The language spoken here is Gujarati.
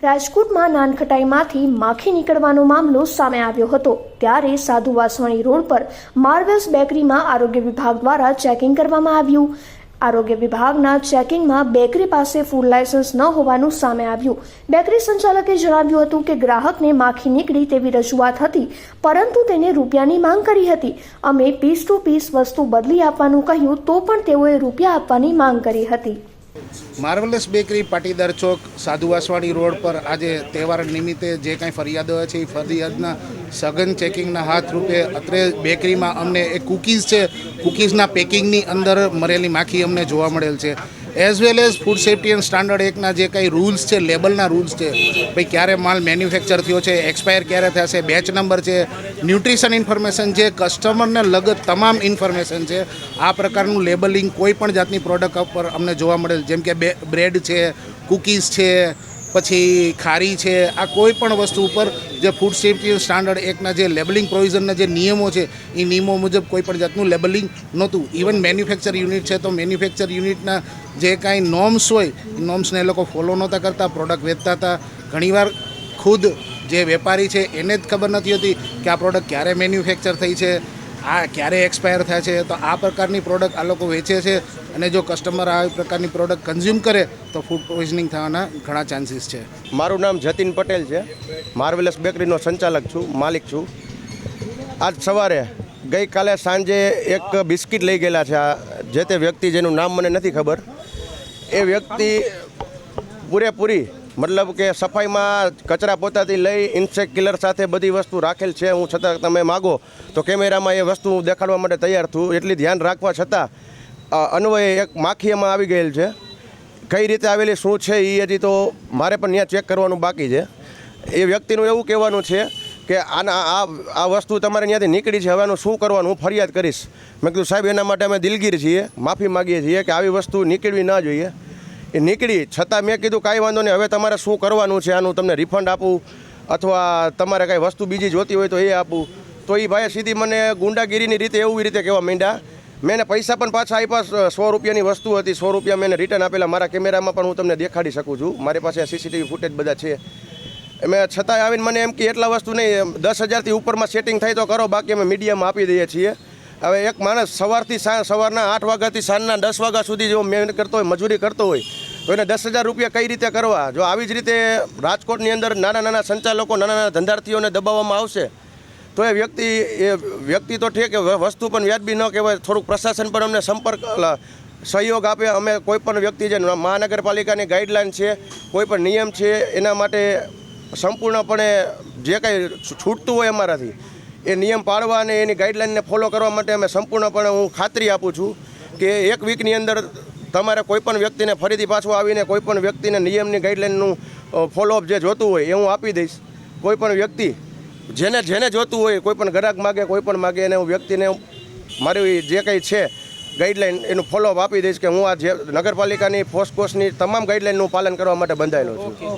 રાજકોટમાં નાનખટાઈમાંથી માખી નીકળવાનો મામલો સામે આવ્યો હતો ત્યારે સાધુ વાસવાણી રોડ પર માર્વેલ્સ બેકરીમાં આરોગ્ય વિભાગ દ્વારા ચેકિંગ કરવામાં આવ્યું। આરોગ્ય વિભાગના ચેકિંગમાં બેકરી પાસે ફૂડ લાયસન્સ ન હોવાનું સામે આવ્યું। બેકરી સંચાલકે જણાવ્યું હતું કે ગ્રાહકને માખી નીકળી તેવી રજૂઆત હતી, પરંતુ તેને રૂપિયાની માંગ કરી હતી। અમે પીસ ટુ પીસ વસ્તુ બદલી આપવાનું કહ્યું તો પણ તેઓએ રૂપિયા આપવાની માંગ કરી હતી। માર્વેલસ બેકરી પાટીદાર ચોક સાધુ વાસવાણી રોડ પર આજે તહેવાર નિમિત્તે જે કાંઈ ફરિયાદો છે એ ફરિયાદના સઘન ચેકિંગના હાથ રૂપે અત્રે બેકરીમાં અમને એ કૂકીઝ છે, કૂકીઝના પેકિંગની અંદર મરેલી માખી અમને જોવા મળેલ છે। As well as food safety and standard એકના જે કંઈ રૂલ્સ છે, લેબલના રૂલ્સ છે, ભાઈ ક્યારે માલ મેન્યુફેક્ચર થયો છે, એક્સપાયર ક્યારે થશે, બેચ નંબર છે, ન્યુટ્રિશન ઇન્ફોર્મેશન છે, કસ્ટમરને લગત તમામ ઇન્ફોર્મેશન છે। આ પ્રકારનું લેબલિંગ કોઈ પણ જાતની પ્રોડક્ટ ઉપર અમને જોવા મળેલ, જેમ કે બ્રેડ છે, કૂકીઝ છે, પછી ખારી છે, આ કોઈ પણ વસ્તુ ઉપર જે ફૂડ સેફ્ટી સ્ટાન્ડર્ડ એકના જે લેબલિંગ પ્રોવિઝનના જે નિયમો છે એ નિયમો મુજબ કોઈ પણ જાતનું લેબલિંગ નહોતું। ઇવન મેન્યુફેક્ચર યુનિટ છે તો મેન્યુફેક્ચર યુનિટના જે કાંઈ નોર્મ્સ હોય એ નોર્મ્સને એ લોકો ફોલો નહોતા કરતા, પ્રોડક્ટ વેચતા હતા। ઘણીવાર ખુદ જે વેપારી છે એને જ ખબર નથી હોતી કે આ પ્રોડક્ટ ક્યારે મેન્યુફેક્ચર થઈ છે, આ ક્યારે એક્સપાયર થાય છે, તો આ પ્રકારની પ્રોડક્ટ આ લોકો વેચે છે અને જો કસ્ટમર આ પ્રકારની પ્રોડક્ટ કન્ઝ્યુમ કરે તો ફૂડ પોઈઝનિંગ થવાના ઘણા ચાન્સીસ છે। મારું નામ જતીન પટેલ છે, માર્વેલસ બેકરીનો સંચાલક છું, માલિક છું। આજ સવારે ગઈકાલે સાંજે એક બિસ્કિટ લઈ ગયેલા છે જે તે વ્યક્તિ, જેનું નામ મને નથી ખબર। એ વ્યક્તિ પૂરેપૂરી મતલબ કે સફાઈમાં કચરા પોતાથી લઈ ઇન્સેક્ટ કિલર સાથે બધી વસ્તુ રાખેલ છે। હું છતાં તમે માગો તો કેમેરામાં એ વસ્તુ દેખાડવા માટે તૈયાર છું, એટલી ધ્યાન રાખવા છતાં અન્વયે એક માખી એમાં આવી ગયેલ છે। કઈ રીતે આવેલી શું છે એ હજી તો મારે પણ ત્યાં ચેક કરવાનું બાકી છે। એ વ્યક્તિનું એવું કહેવાનું છે કે આ વસ્તુ તમારે ત્યાંથી નીકળી છે, હવે આનું શું કરવાનું, હું ફરિયાદ કરીશ। મેં કીધું સાહેબ એના માટે અમે દિલગીર છીએ, માફી માગીએ છીએ કે આવી વસ્તુ નીકળવી ના જોઈએ। એ નીકળી છતાં મેં કીધું કાંઈ વાંધો નહીં, હવે તમારે શું કરવાનું છે, આનું તમને રિફંડ આપું અથવા તમારે કાંઈ વસ્તુ બીજી જોતી હોય તો એ આપું। તો એ ભાઈએ સીધી મને ગુંડાગીરીની રીતે એવી રીતે કહેવા માંડ્યા। મેં એને પૈસા પણ પાછા આપ્યા, 100 રૂપિયાની વસ્તુ હતી, 100 રૂપિયા મેં રિટર્ન આપેલા। મારા કેમેરામાં પણ હું તમને દેખાડી શકું છું, મારી પાસે સીસીટીવી ફૂટેજ બધા છે। મેં છતાંય આવીને મને એમ કે એટલા વસ્તુ નહીં, 10,000થી ઉપરમાં સેટિંગ થાય તો કરો, બાકી અમે મીડિયામાં આપી દઈએ છીએ। હવે એક માણસ સવારના 8 વાગ્યાથી સાંજના 10 વાગ્યા સુધી જો મહેનત કરતો હોય, મજૂરી કરતો હોય, તો એને 10,000 રૂપિયા કઈ રીતે કરવા? જો આવી જ રીતે રાજકોટની અંદર નાના સંચાલકો, નાના ધંધાર્થીઓને દબાવવામાં આવશે તો એ વ્યક્તિ તો ઠીક, વસ્તુ પણ વ્યાજબી ન કહેવાય। થોડુંક પ્રશાસન પણ અમને સહયોગ આપે। અમે કોઈ પણ વ્યક્તિ જે મહાનગરપાલિકાની ગાઈડલાઈન છે, કોઈ પણ નિયમ છે, એના માટે સંપૂર્ણપણે જે કાંઈ છૂટતું હોય અમારાથી એ નિયમ પાળવા અને એની ગાઈડલાઈનને ફોલો કરવા માટે અમે સંપૂર્ણપણે હું ખાતરી આપું છું કે એક વીકની અંદર તમારે કોઈ પણ વ્યક્તિને ફરીથી પાછું આવીને કોઈ પણ વ્યક્તિને નિયમની ગાઈડલાઈનનું ફોલોઅપ જે જોતું હોય એ હું આપી દઈશ। કોઈ પણ વ્યક્તિ જેને જોતું હોય, કોઈ પણ ગ્રાહક માગે, કોઈ પણ માગે, એને હું વ્યક્તિને મારી જે કંઈ છે ગાઈડલાઈન એનું ફોલોઅપ આપી દઈશ કે હું આ જે નગરપાલિકાની ફોસ્કોસની તમામ ગાઈડલાઈનનું પાલન કરવા માટે બંધાયેલો છું।